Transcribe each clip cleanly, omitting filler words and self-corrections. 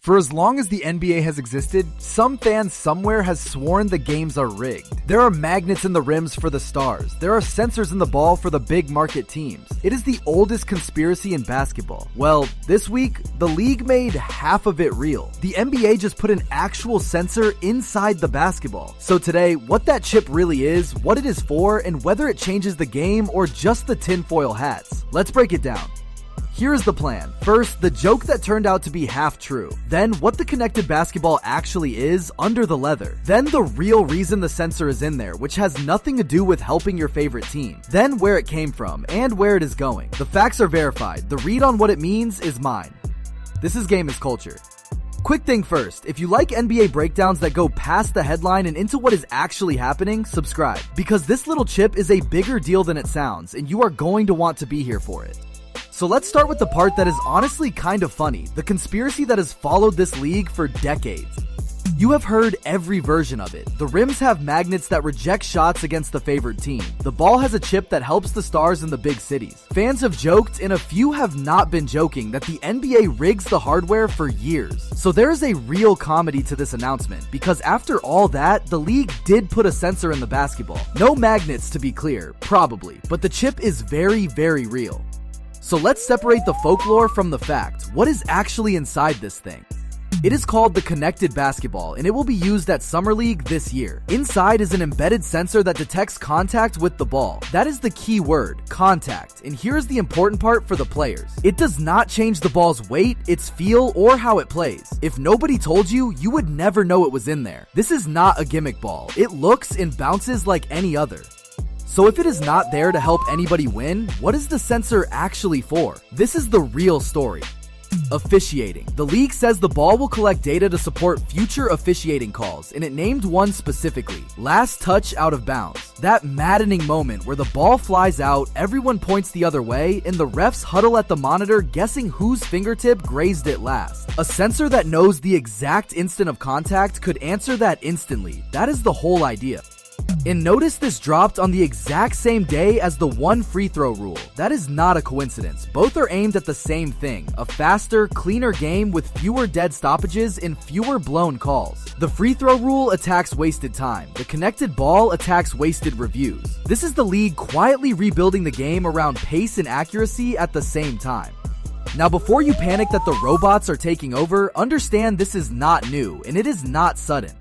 For as long as the NBA has existed, some fan somewhere has sworn the games are rigged. There are magnets in the rims for the stars. There are sensors in the ball for the big market teams. It is the oldest conspiracy in basketball. Well, this week, the league made half of it real. The NBA just put an actual sensor inside the basketball. So today, what that chip really is, what it is for, and whether it changes the game or just the tinfoil hats. Let's break it down. Here's the plan. First, the joke that turned out to be half true. Then, what the connected basketball actually is under the leather. Then, the real reason the sensor is in there, which has nothing to do with helping your favorite team. Then, where it came from and where it is going. The facts are verified. The read on what it means is mine. This is Game is Culture. Quick thing first, if you like NBA breakdowns that go past the headline and into what is actually happening, subscribe. Because this little chip is a bigger deal than it sounds, and you are going to want to be here for it. So let's start with the part that is honestly kind of funny, the conspiracy that has followed this league for decades. You have heard every version of it. The rims have magnets that reject shots against the favorite team. The ball has a chip that helps the stars in the big cities. Fans have joked, and a few have not been joking, that the NBA rigs the hardware for years. So there is a real comedy to this announcement, because after all that, the league did put a sensor in the basketball. No magnets to be clear, probably, but the chip is very, very real. So let's separate the folklore from the fact. What is actually inside this thing? It is called the connected basketball, and it will be used at Summer League this year. Inside is an embedded sensor that detects contact with the ball. That is the key word, contact. And here's the important part for the players. It does not change the ball's weight, its feel, or how it plays. If nobody told you, you would never know it was in there. This is not a gimmick ball. It looks and bounces like any other. So if it is not there to help anybody win, what is the sensor actually for? This is the real story. Officiating. The league says the ball will collect data to support future officiating calls, and it named one specifically, last touch out of bounds. That maddening moment where the ball flies out, everyone points the other way, and the refs huddle at the monitor guessing whose fingertip grazed it last. A sensor that knows the exact instant of contact could answer that instantly. That is the whole idea. And notice this dropped on the exact same day as the one free throw rule. That is not a coincidence. Both are aimed at the same thing, a faster, cleaner game with fewer dead stoppages and fewer blown calls. The free throw rule attacks wasted time. The connected ball attacks wasted reviews. This is the league quietly rebuilding the game around pace and accuracy at the same time. Now, before you panic that the robots are taking over, understand this is not new, and it is not sudden.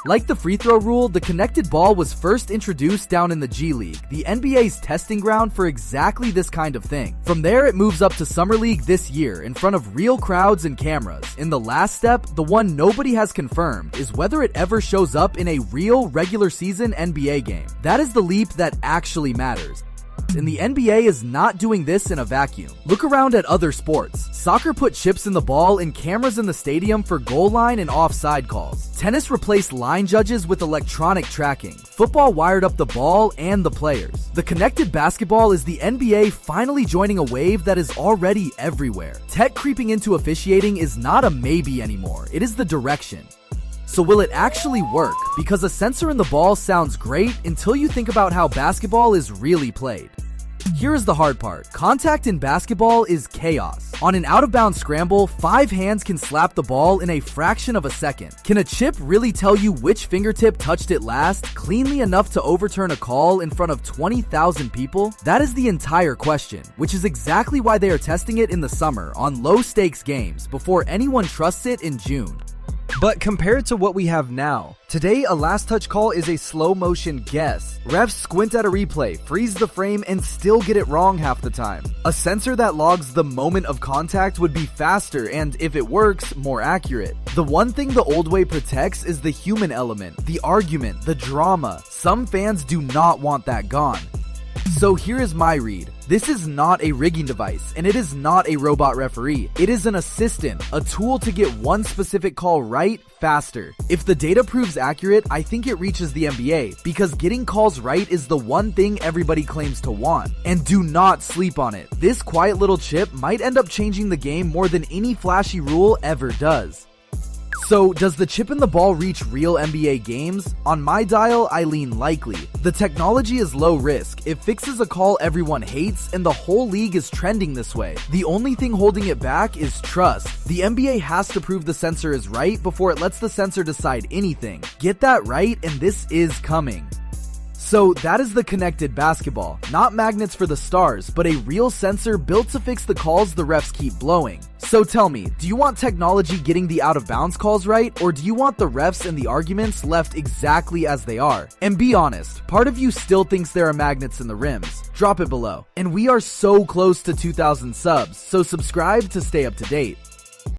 Like the free throw rule, the connected ball was first introduced down in the G League, the NBA's testing ground for exactly this kind of thing. From there, it moves up to Summer League this year in front of real crowds and cameras. In the last step, the one nobody has confirmed, is whether it ever shows up in a real regular season NBA game. That is the leap that actually matters. And the NBA is not doing this in a vacuum. Look around at other sports. Soccer put chips in the ball and cameras in the stadium for goal line and offside calls. Tennis replaced line judges with electronic tracking. Football wired up the ball and the players. The connected basketball is the NBA finally joining a wave that is already everywhere. Tech creeping into officiating is not a maybe anymore. It is the direction. So will it actually work? Because a sensor in the ball sounds great until you think about how basketball is really played. Here is the hard part. Contact in basketball is chaos. On an out-of-bounds scramble, 5 hands can slap the ball in a fraction of a second. Can a chip really tell you which fingertip touched it last, cleanly enough to overturn a call in front of 20,000 people? That is the entire question, which is exactly why they are testing it in the summer on low-stakes games before anyone trusts it in June. But compared to what we have now, today a last touch call is a slow motion guess. Refs squint at a replay, freeze the frame, and still get it wrong half the time. A sensor that logs the moment of contact would be faster and, if it works, more accurate. The one thing the old way protects is the human element, the argument, the drama. Some fans do not want that gone. So here is my read. This is not a rigging device, and it is not a robot referee. It is an assistant, a tool to get one specific call right faster. If the data proves accurate, I think it reaches the NBA, because getting calls right is the one thing everybody claims to want. And do not sleep on it. This quiet little chip might end up changing the game more than any flashy rule ever does. So, does the chip in the ball reach real NBA games? On my dial, I lean likely. The technology is low risk, it fixes a call everyone hates, and the whole league is trending this way. The only thing holding it back is trust. The NBA has to prove the sensor is right before it lets the sensor decide anything. Get that right, and this is coming. So that is the connected basketball. Not magnets for the stars, but a real sensor built to fix the calls the refs keep blowing. So tell me, do you want technology getting the out of bounds calls right, or do you want the refs and the arguments left exactly as they are? And be honest, part of you still thinks there are magnets in the rims. Drop it below. And we are so close to 2,000 subs, so subscribe to stay up to date.